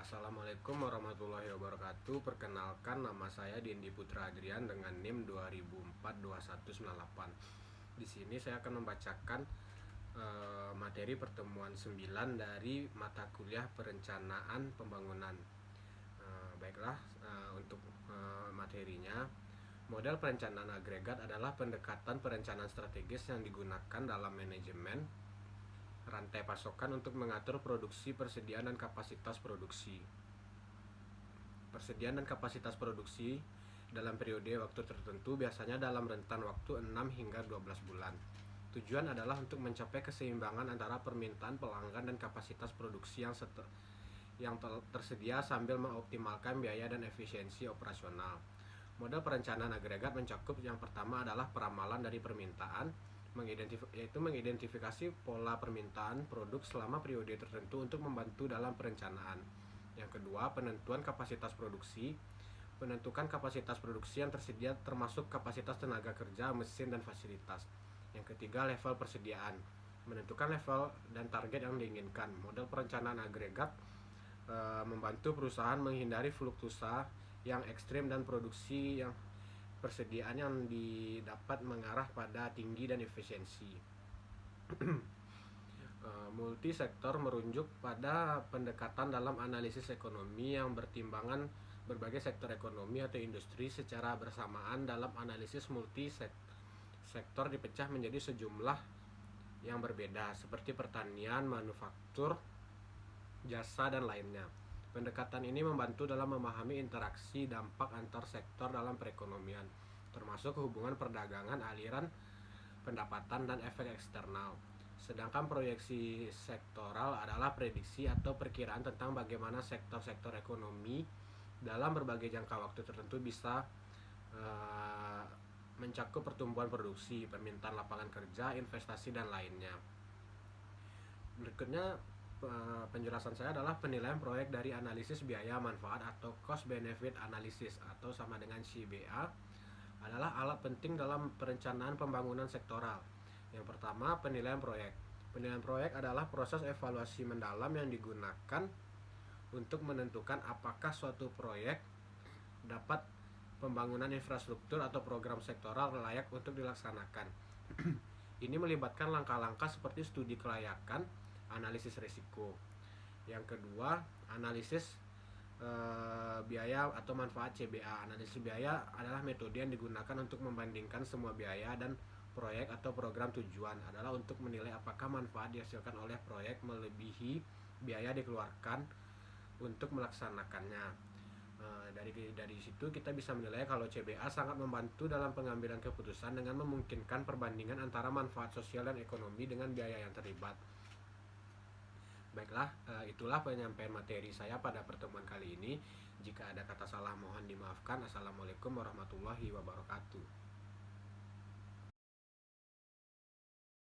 Assalamualaikum warahmatullahi wabarakatuh. Perkenalkan, nama saya Dendi Putra Adrian dengan NIM 20042198. Di sini saya akan membacakan materi pertemuan 9 dari mata kuliah perencanaan pembangunan. Untuk materinya, model perencanaan agregat adalah pendekatan perencanaan strategis yang digunakan dalam manajemen rantai pasokan untuk mengatur produksi, persediaan dan kapasitas produksi. Persediaan dan kapasitas produksi dalam periode waktu tertentu, biasanya dalam rentan waktu 6 hingga 12 bulan. Tujuan adalah untuk mencapai keseimbangan antara permintaan pelanggan dan kapasitas produksi yang tersedia sambil mengoptimalkan biaya dan efisiensi operasional. Model perencanaan agregat mencakup yang pertama adalah peramalan dari permintaan, yaitu mengidentifikasi pola permintaan produk selama periode tertentu untuk membantu dalam perencanaan. Yang kedua, penentuan kapasitas produksi, menentukan kapasitas produksi yang tersedia termasuk kapasitas tenaga kerja, mesin, dan fasilitas. Yang ketiga, level persediaan, menentukan level dan target yang diinginkan. Model perencanaan agregat membantu perusahaan menghindari fluktuasi yang ekstrim dan produksi yang persediaan yang didapat mengarah pada tinggi dan efisiensi. Multisektor merujuk pada pendekatan dalam analisis ekonomi yang bertimbangan berbagai sektor ekonomi atau industri secara bersamaan. Dalam analisis multisektor dipecah menjadi sejumlah yang berbeda seperti pertanian, manufaktur, jasa, dan lainnya. Pendekatan ini membantu dalam memahami interaksi dampak antar sektor dalam perekonomian, termasuk hubungan perdagangan, aliran pendapatan, dan efek eksternal. Sedangkan proyeksi sektoral adalah prediksi atau perkiraan tentang bagaimana sektor-sektor ekonomi dalam berbagai jangka waktu tertentu bisa mencakup pertumbuhan produksi, permintaan lapangan kerja, investasi, dan lainnya. Berikutnya penjelasan saya adalah penilaian proyek dari analisis biaya manfaat atau cost benefit analysis atau sama dengan CBA adalah alat penting dalam perencanaan pembangunan sektoral. Yang pertama, penilaian proyek. Penilaian proyek adalah proses evaluasi mendalam yang digunakan untuk menentukan apakah suatu proyek dapat pembangunan infrastruktur atau program sektoral layak untuk dilaksanakan. Ini melibatkan langkah-langkah seperti studi kelayakan, analisis risiko. Yang kedua, analisis biaya atau manfaat CBA. Analisis biaya adalah metode yang digunakan untuk membandingkan semua biaya dan proyek atau program. Tujuan adalah untuk menilai apakah manfaat dihasilkan oleh proyek melebihi biaya dikeluarkan untuk melaksanakannya. Dari situ kita bisa menilai kalau CBA sangat membantu dalam pengambilan keputusan dengan memungkinkan perbandingan antara manfaat sosial dan ekonomi dengan biaya yang terlibat. Baiklah, itulah penyampaian materi saya pada pertemuan kali ini. Jika ada kata salah mohon dimaafkan. Assalamualaikum warahmatullahi wabarakatuh.